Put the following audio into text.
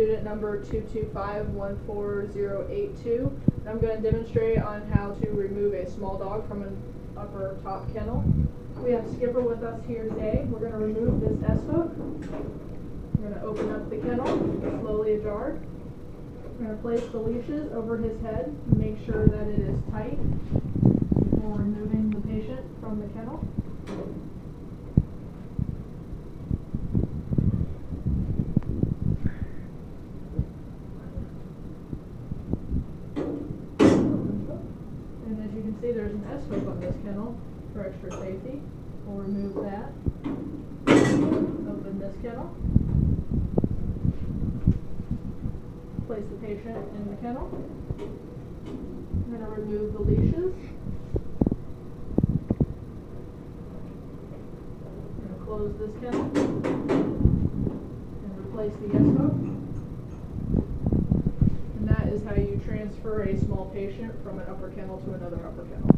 student number 225-14082. And I'm going to demonstrate on how to remove a small dog from an upper top kennel. We have Skipper with us here today. We're going to remove this S-hook. We're going to open up the kennel, slowly ajar. We're going to place the leashes over his head and make sure that it is tight before removing the patient from the kennel. And as you can see, there's an S-hook on this kennel for extra safety. We'll remove that. Open this kennel. Place the patient in the kennel. I'm going to remove the leashes. I'm going to close this kennel and replace the S-hook. And that is how you transfer a small patient from an upper kennel to another upper kennel.